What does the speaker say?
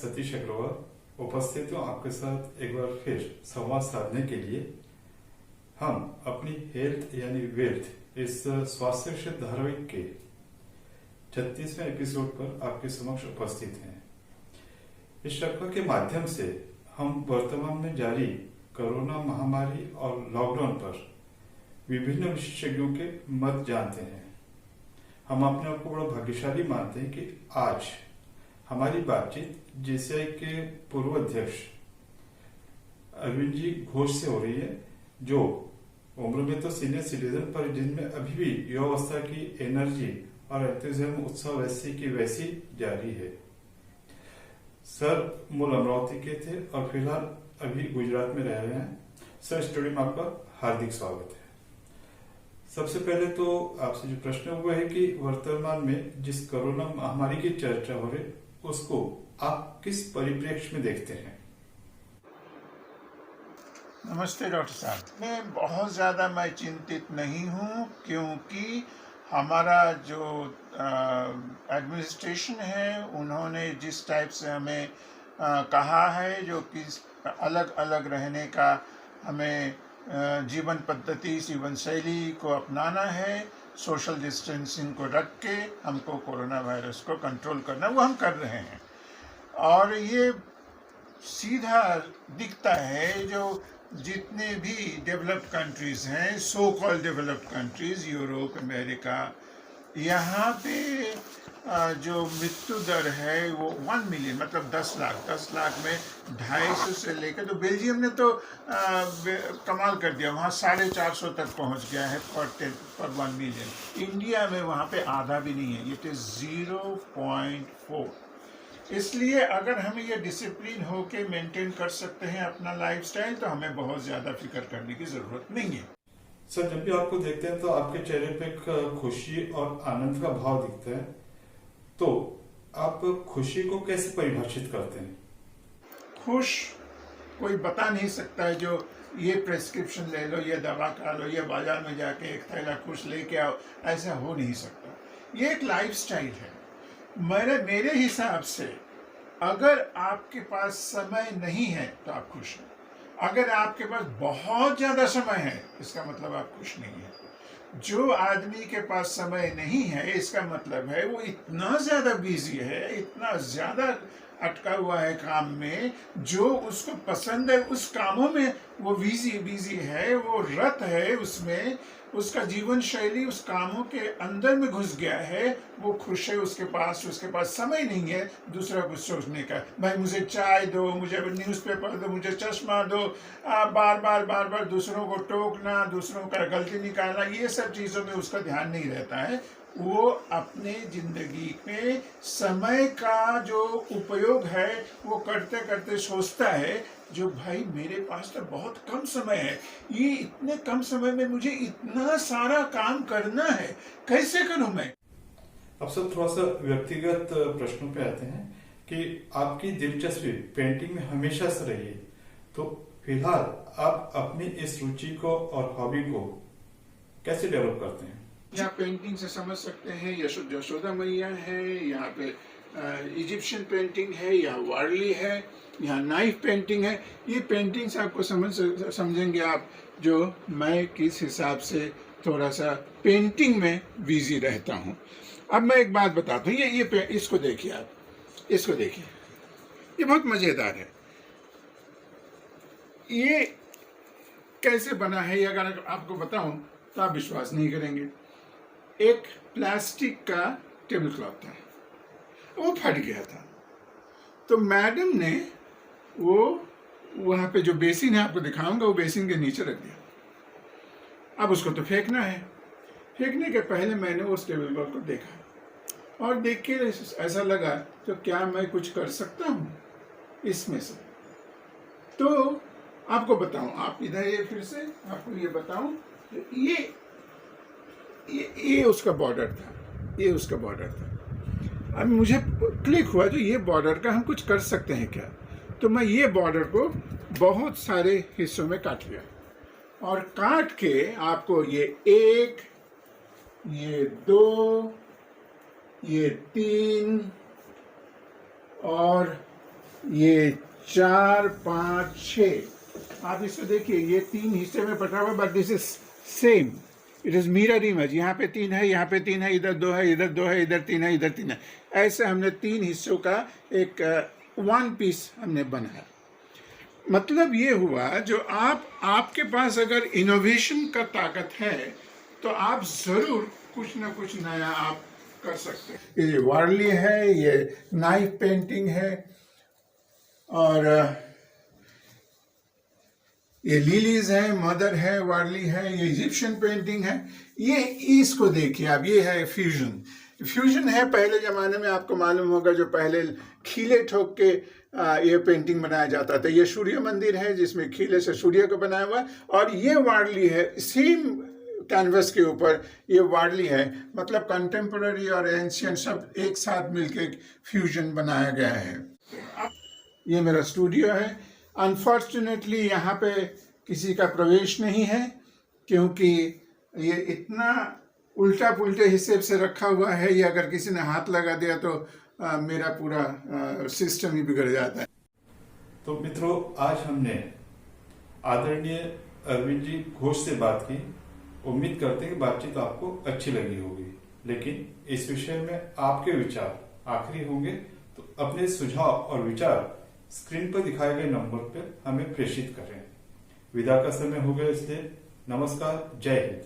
सतीश अग्रवाल उपस्थित हूँ आपके साथ एक बार फिर संवाद साधने के लिए। हम अपनी हेल्थ यानी वेल्थ इस स्वास्थ्य क्षेत्र धारावाहिक के 36वें एपिसोड पर आपके समक्ष उपस्थित हैं। इस श्रृंखला के माध्यम से हम वर्तमान में जारी कोरोना महामारी और लॉकडाउन पर विभिन्न विशेषज्ञों के मत जानते हैं। हम अपने आप को बड़ा भाग्यशाली मानते हैं कि आज हमारी बातचीत जेसीआई के पूर्व अध्यक्ष अरविंद जी घोष से हो रही है, जो उम्र में तो सीनियर सिटीजन पर जिनमें अभी भी युवावस्था की एनर्जी और एंथुसियाज्म उत्साह वैसी की वैसी जारी है। सर मूल अमरावती के थे और फिलहाल अभी गुजरात में रह रहे हैं। सर, स्टूडियो में आपका हार्दिक स्वागत है। सबसे पहले तो आपसे जो प्रश्न हुआ है कि वर्तमान में जिस कोरोना महामारी की चर्चा हो रही उसको आप किस परिप्रेक्ष्य में देखते हैं? नमस्ते डॉक्टर साहब। मैं चिंतित नहीं हूँ, क्योंकि हमारा जो एडमिनिस्ट्रेशन है उन्होंने जिस टाइप से हमें कहा है, जो कि अलग अलग रहने का हमें जीवन पद्धति, जीवन शैली को अपनाना है, सोशल डिस्टेंसिंग को रख के हमको कोरोना वायरस को कंट्रोल करना, वो हम कर रहे हैं। और ये सीधा दिखता है जो जितने भी डेवलप्ड कंट्रीज़ हैं, so called developed countries, Europe, America, यहाँ पे जो मृत्यु दर है वो 1 मिलियन मतलब 10 लाख में 250 से लेकर, तो बेल्जियम ने तो कमाल कर दिया, वहाँ 450 तक पहुँच गया है पर 1 मिलियन। इंडिया में वहाँ पे आधा भी नहीं है, इट इज़ 0.4। इसलिए अगर हमें ये डिसिप्लिन होके मेंटेन कर सकते हैं अपना लाइफस्टाइल, तो हमें बहुत ज़्यादा फिक्र करने की ज़रूरत नहीं है। सर, जब भी आपको देखते हैं तो आपके चेहरे पे एक खुशी और आनंद का भाव दिखता है, तो आप खुशी को कैसे परिभाषित करते हैं? खुश कोई बता नहीं सकता है जो ये प्रेस्क्रिप्शन ले लो, ये दवा खा लो, ये बाजार में जाके एक थैला खुश लेके आओ, ऐसा हो नहीं सकता। ये एक लाइफस्टाइल है। मेरे हिसाब से अगर आपके पास समय नहीं है तो आप खुश हैं। अगर आपके पास बहुत ज़्यादा समय है, इसका मतलब आप खुश नहीं हैं। जो आदमी के पास समय नहीं है, इसका मतलब है वो इतना ज़्यादा बिजी है, इतना ज़्यादा अटका हुआ है काम में, जो उसको पसंद है उस कामों में वो बिजी है, वो रत है उसमें, उसका जीवन शैली उस कामों के अंदर में घुस गया है, वो खुश है। उसके पास समय नहीं है दूसरा कुछ सोचने का। भाई मुझे चाय दो, मुझे न्यूज़पेपर दो, मुझे चश्मा दो, बार बार दूसरों को टोकना, दूसरों का गलती निकालना, ये सब चीज़ों में उसका ध्यान नहीं रहता है। वो अपने जिंदगी में समय का जो उपयोग है वो करते करते सोचता है, जो भाई मेरे पास तो बहुत कम समय है, ये इतने कम समय में मुझे इतना सारा काम करना है, कैसे करूं मैं? अब सब थोड़ा सा व्यक्तिगत प्रश्नों पे आते हैं कि आपकी दिलचस्पी पेंटिंग में हमेशा से रही है, तो फिलहाल आप अपनी इस रुचि को और हॉबी को कैसे डेवलप करते हैं? यहाँ पेंटिंग से समझ सकते हैं, यशोदा मैया है, यहाँ पे इजिप्शियन पेंटिंग है, यहाँ वारली है, यहाँ नाइफ पेंटिंग है। ये पेंटिंग से आपको समझेंगे आप, जो मैं किस हिसाब से थोड़ा सा पेंटिंग में बिजी रहता हूँ। अब मैं एक बात बताता हूँ, इसको देखिए आप, इसको देखिए, ये बहुत मज़ेदार है। ये कैसे बना है, ये अगर आपको बताऊं तो आप विश्वास नहीं करेंगे। एक प्लास्टिक का टेबल क्लॉथ था, वो फट गया था, तो मैडम ने वो वहाँ पे जो बेसिन है, आपको दिखाऊंगा, वो बेसिन के नीचे रख दिया। अब उसको तो फेंकना है। फेंकने के पहले मैंने उस टेबल क्लॉथ को देखा और देख के ऐसा लगा, तो क्या मैं कुछ कर सकता हूँ इसमें से? तो आपको बताऊं, आप इधर ये फिर से आपको ये बताऊं, ये उसका बॉर्डर था, ये उसका बॉर्डर था। अब मुझे क्लिक हुआ, जो ये बॉर्डर का हम कुछ कर सकते हैं क्या? तो मैं ये बॉर्डर को बहुत सारे हिस्सों में काट लिया, और काट के आपको ये 1, ये 2, ये 3 और ये 4, 5, 6, आप इसको देखिए, ये 3 हिस्से में बटा हुआ, but this is same, it is mirror image. यहाँ पे 3 है, यहाँ पे 3 है, इधर 2 है, इधर 2 है, इधर 3 है, इधर 3 है। ऐसे हमने 3 हिस्सों का एक वन पीस हमने बनाया। मतलब ये हुआ, जो आपके पास अगर इनोवेशन का ताकत है तो आप जरूर कुछ ना कुछ नया आप कर सकते हैं। ये वार्ली है, ये नाइफ पेंटिंग है, और ये लिलीज है, मदर है, वार्ली है, ये इजिप्शियन पेंटिंग है। ये इसको देखिए आप, ये है फ्यूजन। फ्यूजन है, पहले जमाने में आपको मालूम होगा, जो पहले खीले ठोक के ये पेंटिंग बनाया जाता था। ये सूर्य मंदिर है जिसमें खीले से सूर्य को बनाया हुआ है, और ये वार्ली है, सेम कैनवस के ऊपर ये वार्ली है। मतलब कंटेम्पररी और एंशियंट सब एक साथ मिलकर फ्यूजन बनाया गया है। ये मेरा स्टूडियो है। अनफॉर्चुनेटली यहाँ पे किसी का प्रवेश नहीं है, क्योंकि ये इतना उल्टा पुल्टे हिसाब से रखा हुआ है, ये अगर किसी ने हाथ लगा दिया तो मेरा पूरा सिस्टम ही बिगड़ जाता है। तो मित्रों, आज हमने आदरणीय अरविंद जी घोष से बात की। उम्मीद करते हैं कि बातचीत आपको अच्छी लगी होगी, लेकिन इस विषय में आपके विचार आखिरी होंगे, तो अपने सुझाव और विचार स्क्रीन पर दिखाए गए नंबर पर हमें प्रेषित करें। विदा का समय हो गया, इसलिए नमस्कार, जय हिंद।